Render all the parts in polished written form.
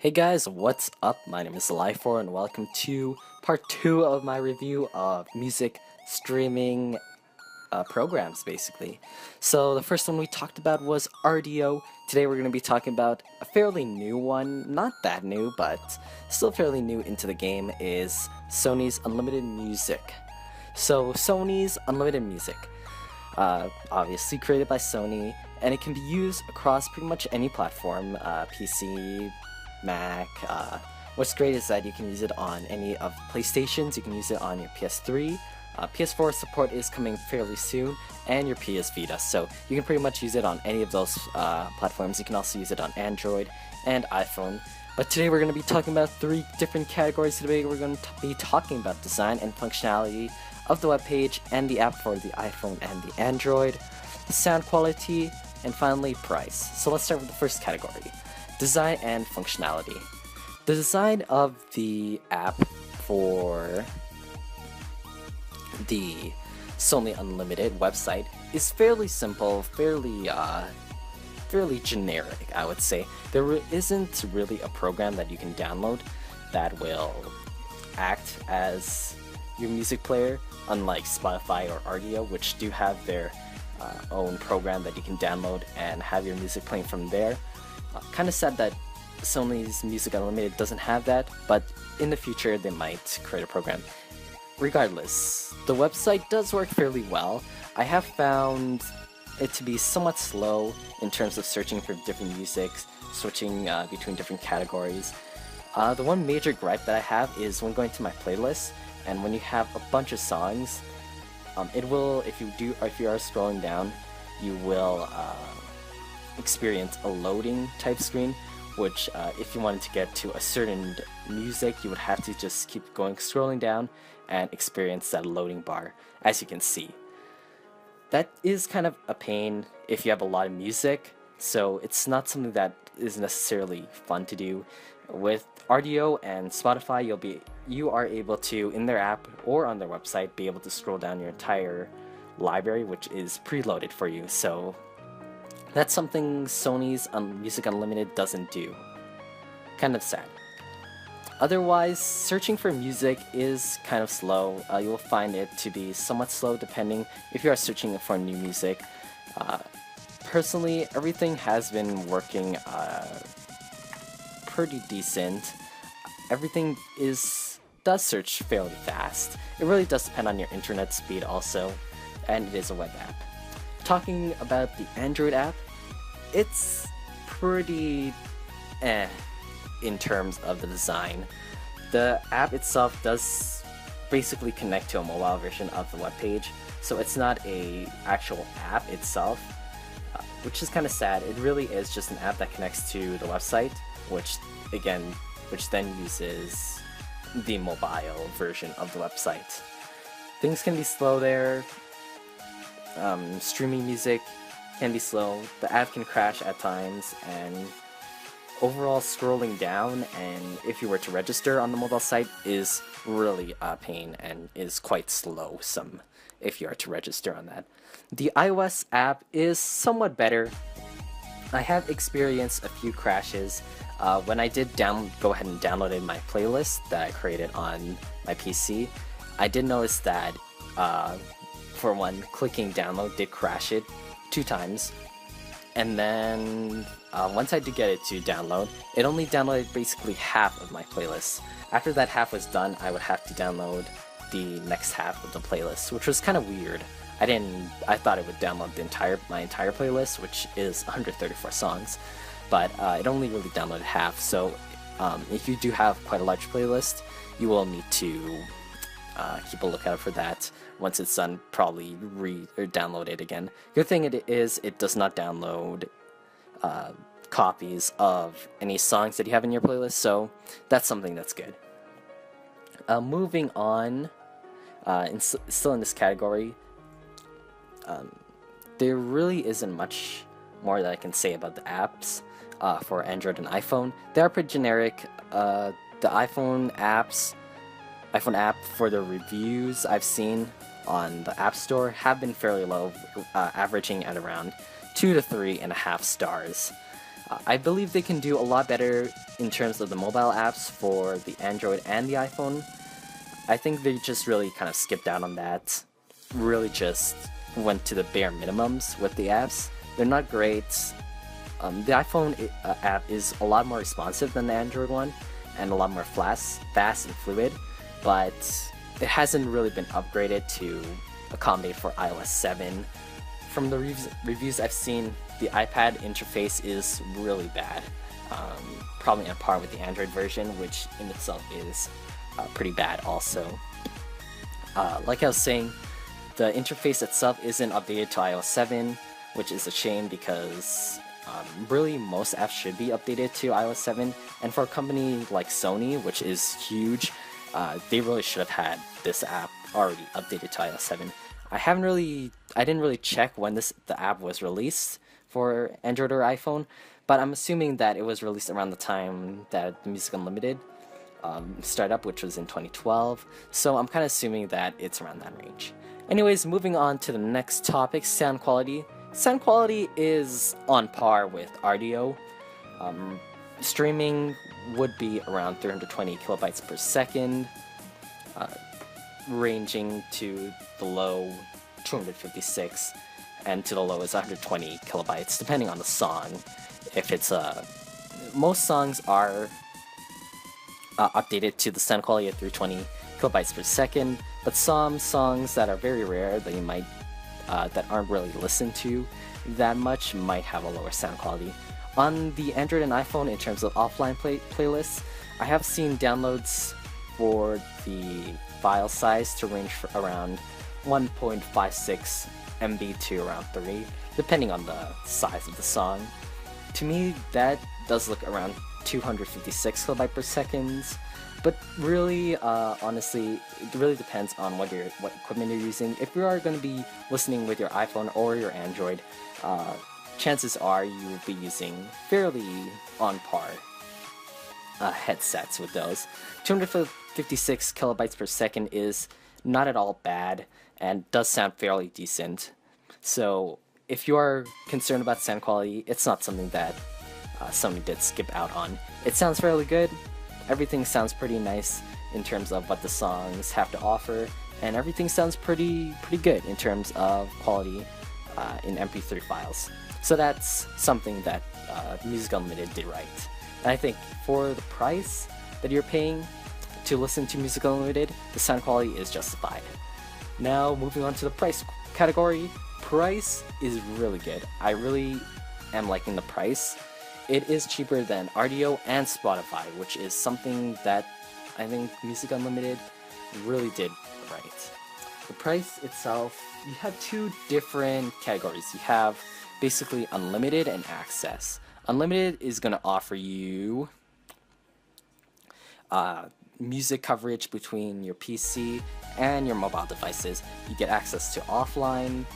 Hey guys, what's up? My name is Zlyphor and welcome to part 2 of my review of music streaming programs, basically. So the first one we talked about was RDO. Today we're going to be talking about a fairly new one, not that new, but still fairly new into the game, is Sony's Unlimited Music. So Sony's Unlimited Music, obviously created by Sony, and it can be used across pretty much any platform, PC, Mac. What's great is that you can use it on any of PlayStations, you can use it on your PS3, PS4 support is coming fairly soon, and your PS Vita, so you can pretty much use it on any of those platforms. You can also use it on Android and iPhone. But today we're going to be talking about 3 different categories. Today we're going to be talking about design and functionality of the web page and the app for the iPhone and the Android, sound quality, and finally price. So let's start with the first category. Design and functionality. The design of the app for the Sony Unlimited website is fairly simple, fairly generic, I would say. There isn't really a program that you can download that will act as your music player, unlike Spotify or RDO, which do have their own program that you can download and have your music playing from there. Kind of sad that Sony's Music Unlimited doesn't have that, but in the future they might create a program. Regardless, the website does work fairly well. I have found it to be somewhat slow in terms of searching for different music, switching between different categories. The one major gripe that I have is when going to my playlist, and when you have a bunch of songs, it will, if you are scrolling down, you will experience a loading type screen, which if you wanted to get to a certain music, you would have to just keep scrolling down and experience that loading bar, as you can see. That is kind of a pain if you have a lot of music, so it's not something that is necessarily fun to do. With RDO and Spotify, you are able to, in their app or on their website, be able to scroll down your entire library, which is preloaded for you. So that's something Sony's Music Unlimited doesn't do. Kind of sad. Otherwise, searching for music is kind of slow. You will find it to be somewhat slow depending if you are searching for new music. Personally, everything has been working pretty decent. Everything does search fairly fast. It really does depend on your internet speed also, and it is a web app. Talking about the Android app, it's pretty in terms of the design. The app itself does basically connect to a mobile version of the web page, so it's not a actual app itself, which is kind of sad. It really is just an app that connects to the website, which then uses the mobile version of the website. Things can be slow there. Streaming music can be slow, the app can crash at times, and overall scrolling down, and if you were to register on the mobile site, is really a pain and is quite slow if you are to register on that. The iOS app is somewhat better. I have experienced a few crashes. When I did go ahead and downloaded my playlist that I created on my PC, I did notice that for one, clicking download did crash it 2 times, and then once I did get it to download, it only downloaded basically half of my playlist. After that half was done, I would have to download the next half of the playlist, which was kind of weird. I thought it would download my entire playlist, which is 134 songs, but it only really downloaded half. So if you do have quite a large playlist, you will need to keep a lookout for that. Once it's done, probably download it again. Good thing it does not download copies of any songs that you have in your playlist, so that's something that's good. Moving on, still in this category, there really isn't much more that I can say about the apps for Android and iPhone. They are pretty generic. The iPhone app for the reviews I've seen on the App Store have been fairly low, averaging at around 2 to 3.5 stars. I believe they can do a lot better in terms of the mobile apps for the Android and the iPhone. I think they just really kind of skipped out on that. Really just went to the bare minimums with the apps. They're not great. The iPhone app is a lot more responsive than the Android one, and a lot more fast and fluid, but it hasn't really been upgraded to accommodate for iOS 7. From the reviews I've seen, the iPad interface is really bad. Probably on par with the Android version, which in itself is pretty bad also. Like I was saying, the interface itself isn't updated to iOS 7, which is a shame because really most apps should be updated to iOS 7, and for a company like Sony, which is huge, they really should have had this app already updated to iOS 7. I didn't really check when the app was released for Android or iPhone, but I'm assuming that it was released around the time that the Music Unlimited started up, which was in 2012, so I'm kind of assuming that it's around that range. Anyways, moving on to the next topic, sound quality. Sound quality is on par with RDO. Streaming would be around 320 kilobytes per second, ranging to the low 256, and to the low is 120 kilobytes, depending on the song. If it's most songs are updated to the sound quality of 320 kilobytes per second, but some songs that are very rare that you might that aren't really listened to that much might have a lower sound quality. On the Android and iPhone, in terms of offline playlists, I have seen downloads for the file size to range for around 1.56 MB to around 3, depending on the size of the song. To me, that does look around 256 kilobytes per second, but really, honestly, it really depends on what equipment you're using. If you are going to be listening with your iPhone or your Android, chances are you will be using fairly on par headsets with those. 256 kilobytes per second is not at all bad and does sound fairly decent. So if you are concerned about sound quality, it's not something that Sony did skip out on. It sounds fairly good. Everything sounds pretty nice in terms of what the songs have to offer, and everything sounds pretty good in terms of quality in MP3 files. So that's something that Music Unlimited did right. And I think for the price that you're paying to listen to Music Unlimited, the sound quality is justified. Now moving on to the price category. Price is really good. I really am liking the price. It is cheaper than RDO and Spotify, which is something that I think Music Unlimited really did right. The price itself, you have two different categories. You have basically unlimited and access. Unlimited is going to offer you music coverage between your PC and your mobile devices. You get access to offline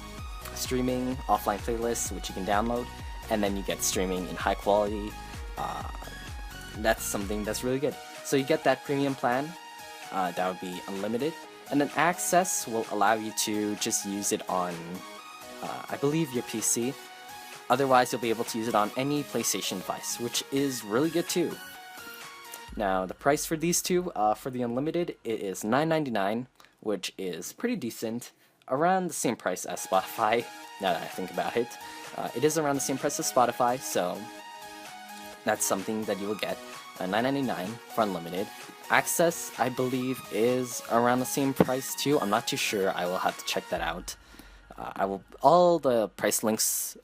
streaming, offline playlists, which you can download, and then you get streaming in high quality. That's something that's really good. So you get that premium plan, that would be unlimited, and then access will allow you to just use it on, I believe, your PC. Otherwise, you'll be able to use it on any PlayStation device, which is really good too. Now, the price for these two, for the unlimited, it is $9.99, which is pretty decent, around the same price as Spotify, now that I think about it. It is around the same price as Spotify, so that's something that you will get, $9.99 for unlimited. Access, I believe, is around the same price too. I'm not too sure. I will have to check that out. All the price links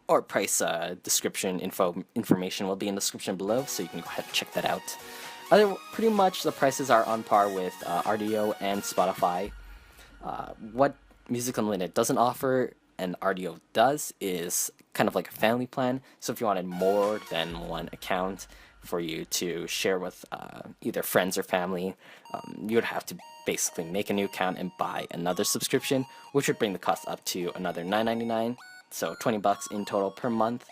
or price description information will be in the description below, so you can go ahead and check that out. Pretty much the prices are on par with RDO and Spotify. What Music Unlimited doesn't offer and RDO does is kind of like a family plan. So if you wanted more than one account for you to share with either friends or family, you would have to basically make a new account and buy another subscription, which would bring the cost up to another $9.99, so $20 in total per month.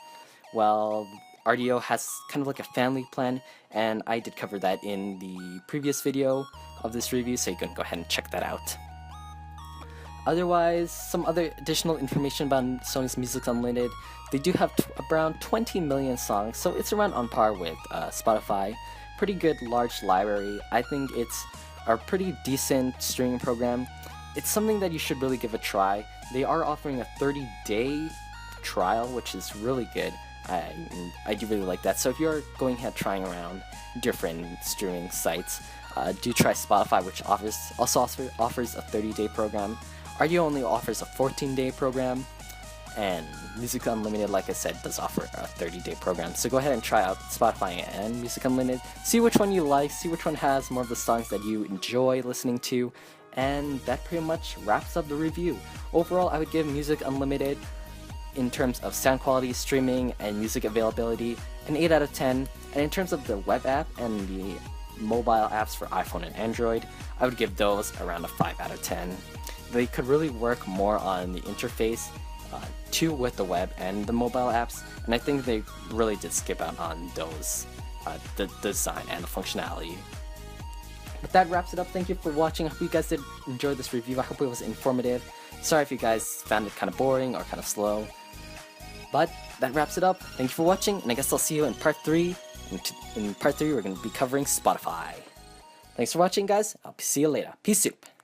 Well, RDO has kind of like a family plan, and I did cover that in the previous video of this review, so you can go ahead and check that out. Otherwise, some other additional information about Sony's Music Unlimited. They do have around 20 million songs, so it's around on par with Spotify. Pretty good large library. I think it's a pretty decent streaming program. It's something that you should really give a try. They are offering a 30-day trial, which is really good. I do really like that. So if you're going ahead trying around different streaming sites, do try Spotify, which also offers a 30-day program. RDO only offers a 14-day program, and Music Unlimited, like I said, does offer a 30-day program. So go ahead and try out Spotify and Music Unlimited. See which one you like, see which one has more of the songs that you enjoy listening to, and that pretty much wraps up the review. Overall, I would give Music Unlimited, in terms of sound quality, streaming, and music availability, an 8 out of 10. And in terms of the web app and the mobile apps for iPhone and Android, I would give those around a 5 out of 10. They could really work more on the interface too with the web and the mobile apps, and I think they really did skip out on those, the design and the functionality. But that wraps it up. Thank you for watching. I hope you guys did enjoy this review. I hope it was informative. Sorry if you guys found it kind of boring or kind of slow. But that wraps it up. Thank you for watching, and I guess I'll see you in part 3. In part 3, we're going to be covering Spotify. Thanks for watching, guys. I'll see you later. Peace soup.